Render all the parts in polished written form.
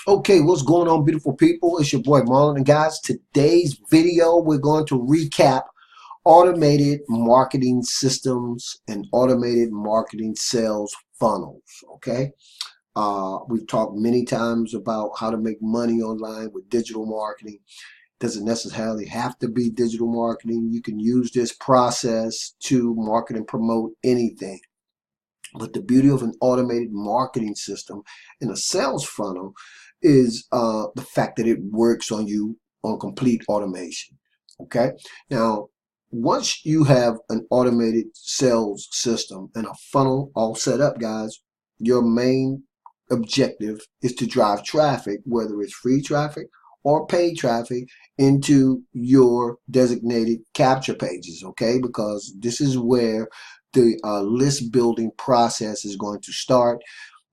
Okay, what's going on, beautiful people? It's your boy Marlon, and guys, today's video we're going to recap automated marketing systems and automated marketing sales funnels. Okay, we've talked many times about how to make money online with digital marketing. Doesn't necessarily have to be digital marketing. You can use this process to market and promote anything. But the beauty of an automated marketing system in a sales funnel is the fact that it works on you on complete automation. Okay. Now, once you have an automated sales system and a funnel all set up, guys, your main objective is to drive traffic, whether it's free traffic or paid traffic, into your designated capture pages. Okay. Because this is where the list building process is going to start.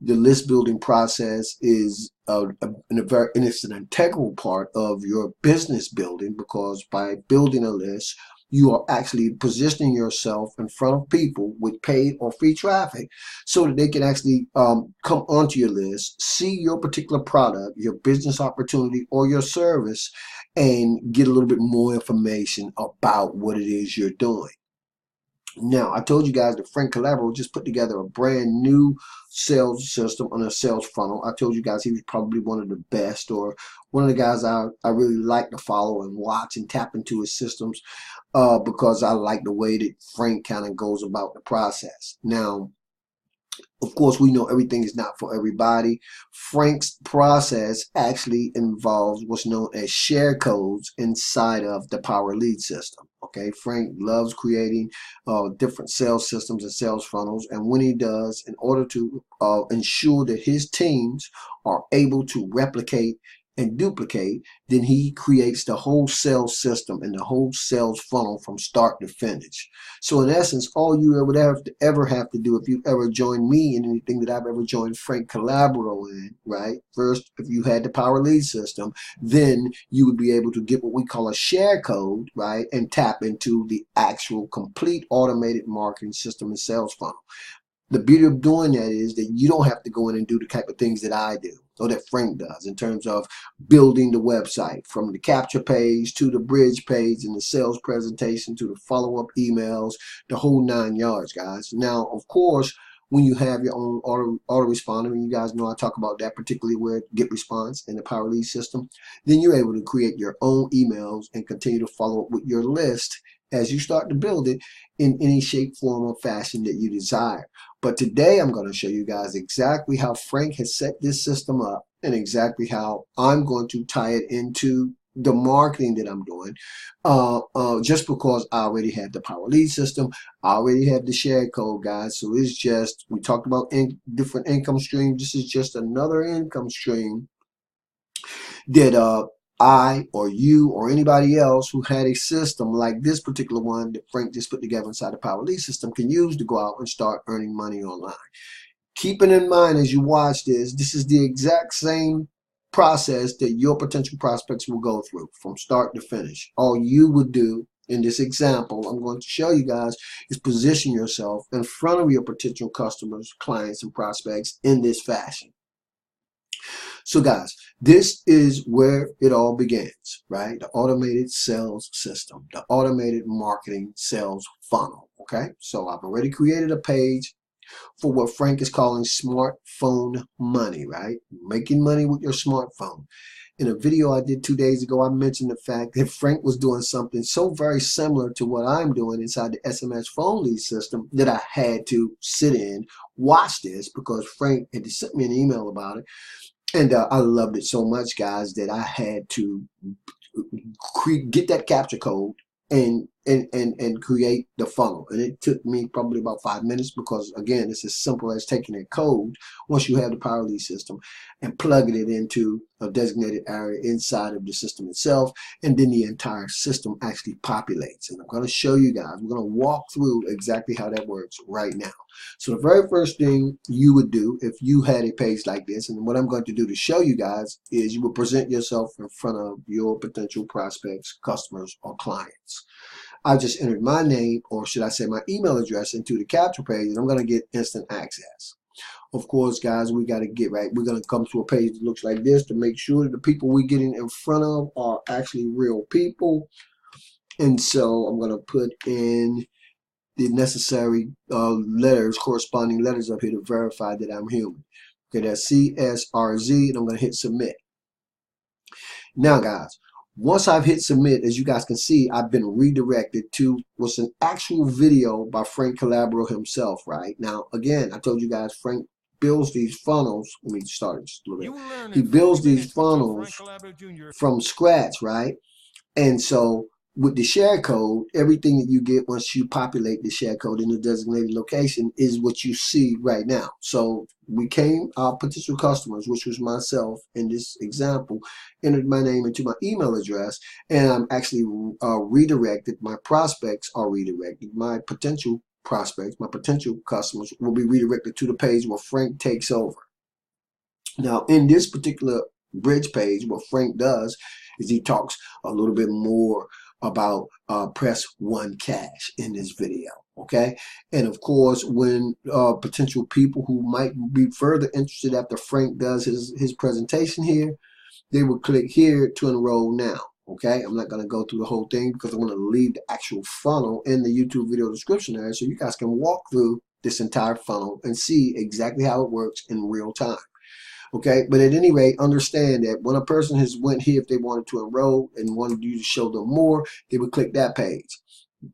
The list building process is it's an integral part of your business building, because by building a list, you are actually positioning yourself in front of people with paid or free traffic so that they can actually come onto your list, see your particular product, your business opportunity, or your service, and get a little bit more information about what it is you're doing. Now, I told you guys that Frank Calabro just put together a brand new sales system on a sales funnel. I told you guys he was probably one of the best, or one of the guys I really like to follow and watch and tap into his systems because I like the way that Frank kind of goes about the process. Now, of course, we know everything is not for everybody. Frank's process actually involves what's known as share codes inside of the Powerl Leads System. Okay, Frank loves creating different sales systems and sales funnels, and when he does, in order to ensure that his teams are able to replicate and duplicate, then he creates the whole sales system and the whole sales funnel from start to finish. So in essence, all you would ever have to do, if you ever join me in anything that I've ever joined Frank Calabro in, right? First, if you had the Powerl Leads System, then you would be able to get what we call a share code, right? And tap into the actual complete automated marketing system and sales funnel. The beauty of doing that is that you don't have to go in and do the type of things that I do or that Frank does in terms of building the website, from the capture page to the bridge page and the sales presentation to the follow-up emails, the whole 9 yards, guys. Now, of course, when you have your own autoresponder, and you guys know I talk about that particularly where get response in the Powerl Leads system, then you're able to create your own emails and continue to follow up with your list as you start to build it in any shape, form, or fashion that you desire. But today I'm going to show you guys exactly how Frank has set this system up and exactly how I'm going to tie it into the marketing that I'm doing. Just because I already have the Powerl Leads System, I already have the share code, guys. So it's just, we talked about different income streams. This is just another income stream that I or you or anybody else who had a system like this particular one that Frank just put together inside the Powerl Leads System can use to go out and start earning money online. Keeping in mind as you watch this, this is the exact same process that your potential prospects will go through from start to finish. All you would do in this example I'm going to show you guys is position yourself in front of your potential customers, clients, and prospects in this fashion. So guys, this is where it all begins, right? The automated sales system, the automated marketing sales funnel, okay? So I've already created a page for what Frank is calling smartphone money, right? Making money with your smartphone. In a video I did 2 days ago, I mentioned the fact that Frank was doing something so very similar to what I'm doing inside the SMS phone lead system that I had to sit in, watch this, because Frank had sent me an email about it. And I loved it so much, guys, that I had to get that capture code and create the funnel. And it took me probably about 5 minutes because, again, it's as simple as taking a code once you have the Powerl Leads System and plugging it into a designated area inside of the system itself, and then the entire system actually populates. And I'm going to show you guys, we're going to walk through exactly how that works right now. So the very first thing you would do if you had a page like this, and what I'm going to do to show you guys, is you would present yourself in front of your potential prospects, customers, or clients. I just entered my name, or should I say my email address, into the capture page, and I'm going to get instant access. Of course, guys, we got to get right. We're going to come to a page that looks like this to make sure that the people we're getting in front of are actually real people. And so I'm going to put in the necessary letters, corresponding letters up here to verify that I'm human. Okay, that's CSRZ, and I'm going to hit submit. Now, guys, once I've hit submit, as you guys can see, I've been redirected to what's an actual video by Frank Calabro himself, right? Now, again, I told you guys, Frank builds these funnels. Let me start it just a little bit. He builds these funnels from scratch, right? And so with the share code, everything that you get once you populate the share code in the designated location is what you see right now. So we came, our potential customers, which was myself in this example, entered my name into my email address, and I'm actually redirected. My prospects are redirected. My potential prospects, my potential customers will be redirected to the page where Frank takes over. Now, in this particular bridge page, what Frank does is he talks a little bit more about press one cash in this video, okay? And of course, when potential people who might be further interested after Frank does his presentation here, they will click here to enroll now, okay? I'm not going to go through the whole thing because I'm going to leave the actual funnel in the YouTube video description area so you guys can walk through this entire funnel and see exactly how it works in real time. Okay, but at any rate, understand that when a person has went here, if they wanted to enroll and wanted you to show them more, they would click that page.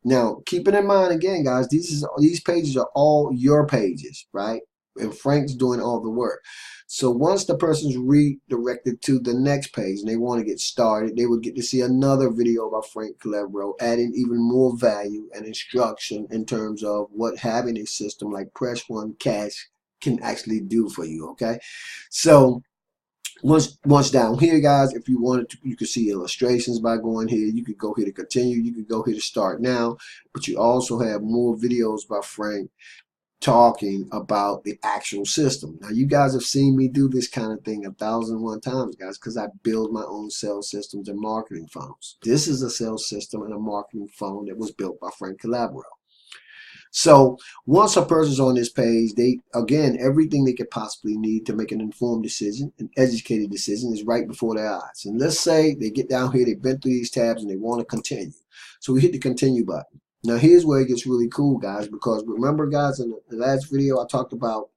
Now, keeping in mind again, guys, these pages are all your pages, right? And Frank's doing all the work. So once the person's redirected to the next page and they want to get started, they would get to see another video by Frank Calabro, adding even more value and instruction in terms of what having a system like Press One Cash can actually do for you. Okay, so once down here, guys, if you wanted to, you could see illustrations by going here. You could go here to continue, you could go here to start now, but you also have more videos by Frank talking about the actual system. Now, you guys have seen me do this kind of thing 1,001 times, guys, because I build my own sales systems and marketing funnels. This is a sales system and a marketing funnel that was built by Frank Calabro. So once a person's on this page, they, again, everything they could possibly need to make an informed decision, an educated decision is right before their eyes. And let's say they get down here, they've been through these tabs and they want to continue. So we hit the continue button. Now here's where it gets really cool, guys, because remember, guys, in the last video I talked about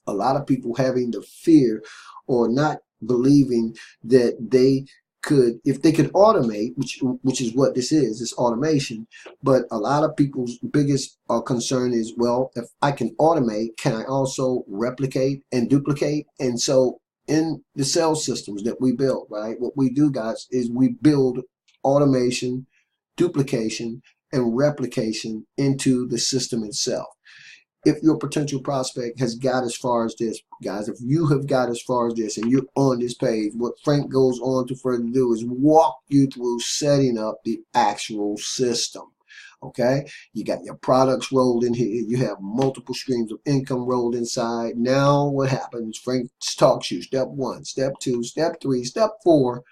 a lot of people having the fear or not believing that they could, if they could automate, which is what this is, this automation. But a lot of people's biggest concern is, well, if I can automate, can I also replicate and duplicate? And so in the sales systems that we build, right, what we do, guys, is we build automation, duplication, and replication into the system itself. If your potential prospect has got as far as this, guys, if you have got as far as this and you're on this page, what Frank goes on to further do is walk you through setting up the actual system. Okay, you got your products rolled in here, you have multiple streams of income rolled inside. Now what happens? Frank talks you step 1, step 2, step 3, step 4.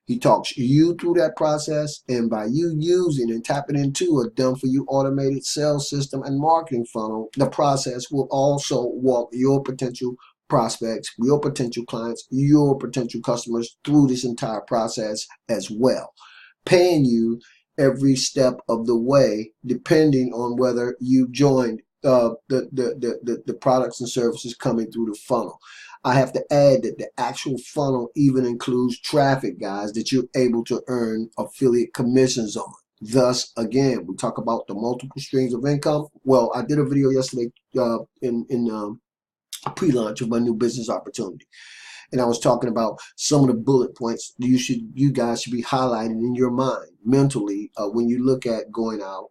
He talks you through that process, and by you using and tapping into a done-for-you automated sales system and marketing funnel, the process will also walk your potential prospects, your potential clients, your potential customers through this entire process as well, paying you every step of the way, depending on whether you joined the products and services coming through the funnel. I have to add that the actual funnel even includes traffic, guys, that you're able to earn affiliate commissions on. Thus, again, we talk about the multiple streams of income. Well, I did a video yesterday in pre-launch of my new business opportunity. And I was talking about some of the bullet points you guys should be highlighting in your mind mentally when you look at going out,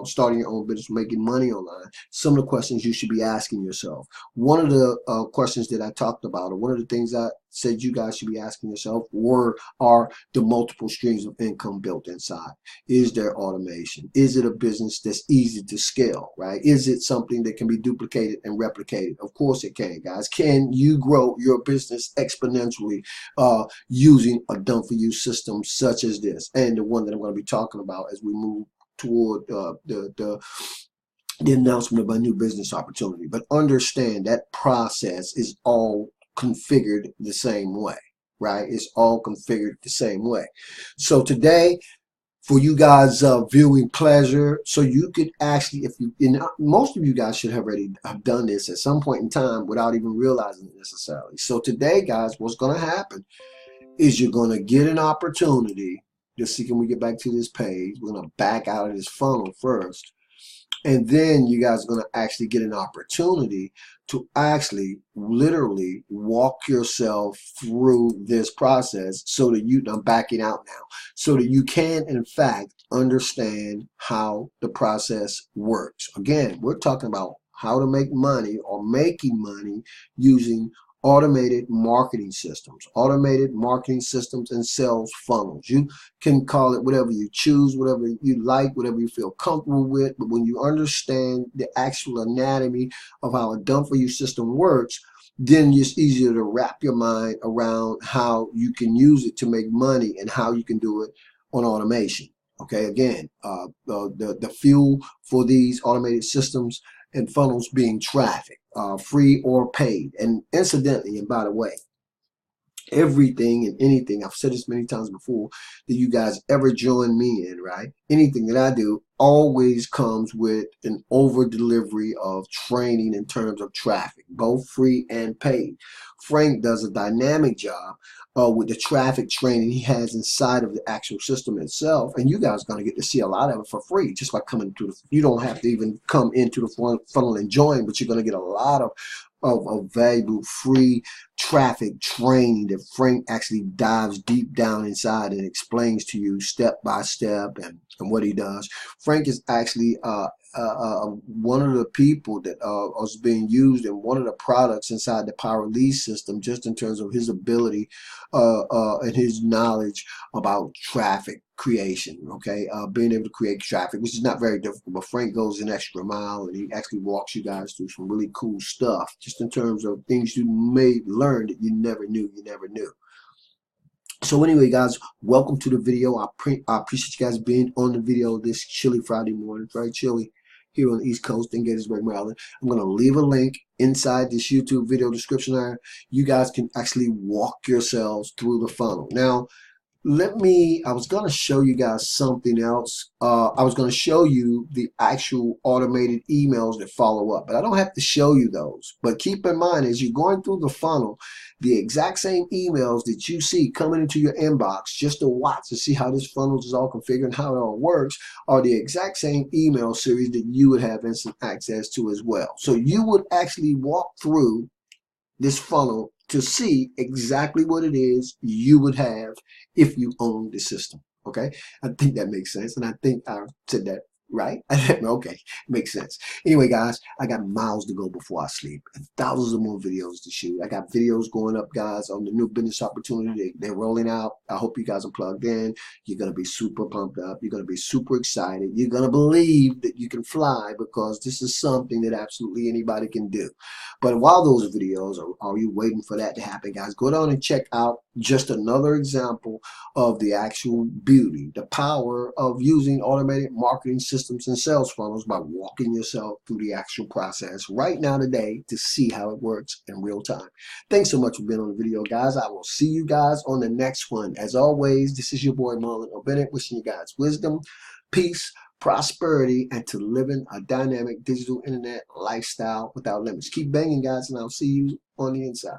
starting your own business, making money online. Some of the questions you should be asking yourself. One of the questions that I talked about, or one of the things I said you guys should be asking yourself are the multiple streams of income built inside? Is there automation? Is it a business that's easy to scale, right? Is it something that can be duplicated and replicated? Of course it can, guys. Can you grow your business exponentially using a done-for-you system such as this? And the one that I'm going to be talking about as we move toward the the announcement of a new business opportunity. But understand that process is all configured the same way, right? It's all configured the same way. So today, for you guys viewing pleasure, so you could actually, if you, and most of you guys should have already have done this at some point in time without even realizing it necessarily. So today, guys, what's going to happen is you're going to get an opportunity. Just see, can we get back to this page? We're going to back out of this funnel first. And then you guys are going to actually get an opportunity to actually literally walk yourself through this process so that you, I'm backing out now, so that you can in fact understand how the process works. Again, we're talking about how to make money or making money using automated marketing systems and sales funnels. You can call it whatever you choose, whatever you like, whatever you feel comfortable with. But when you understand the actual anatomy of how a done for you system works, then it's easier to wrap your mind around how you can use it to make money and how you can do it on automation. Okay, again, the fuel for these automated systems and funnels being traffic, free or paid. And incidentally, and by the way, everything and anything, I've said this many times before, that you guys ever join me in, right? Anything that I do always comes with an over delivery of training in terms of traffic, both free and paid. Frank does a dynamic job with the traffic training he has inside of the actual system itself, and you guys are going to get to see a lot of it for free just by coming to the, you don't have to even come into the funnel and join, but you're going to get a lot of valuable free traffic training that Frank actually dives deep down inside and explains to you step by step and what he does. Frank is actually one of the people that was being used in one of the products inside the Powerl Leads System, just in terms of his ability and his knowledge about traffic creation, okay, being able to create traffic, which is not very difficult, but Frank goes an extra mile and he actually walks you guys through some really cool stuff, just in terms of things you may learn that you never knew. So anyway, guys, welcome to the video. I appreciate you guys being on the video this chilly Friday morning. It's very chilly here on the East Coast in Gettysburg, Maryland. I'm going to leave a link inside this YouTube video description area. You guys can actually walk yourselves through the funnel. Now, I was going to show you guys something else. I was going to show you the actual automated emails that follow up, but I don't have to show you those. But keep in mind, as you're going through the funnel, the exact same emails that you see coming into your inbox just to watch to see how this funnel is all configured and how it all works are the exact same email series that you would have instant access to as well. So you would actually walk through this funnel to see exactly what it is you would have if you own the system. Okay, I think that makes sense, and I think I said that right. Okay, makes sense. Anyway, guys, I got miles to go before I sleep and thousands of more videos to shoot. I got videos going up, guys, on the new business opportunity. They're rolling out. I hope you guys are plugged in. You're going to be super pumped up. You're going to be super excited. You're going to believe that you can fly, because this is something that absolutely anybody can do. But while those videos are you waiting for that to happen, guys, go down and check out just another example of the actual beauty, the power of using automated marketing systems and sales funnels by walking yourself through the actual process right now today to see how it works in real time. Thanks so much for being on the video, guys. I will see you guys on the next one. As always, this is your boy Marlon O Bennet, wishing you guys wisdom, peace, prosperity, and to living a dynamic digital internet lifestyle without limits. Keep banging, guys, and I'll see you on the inside.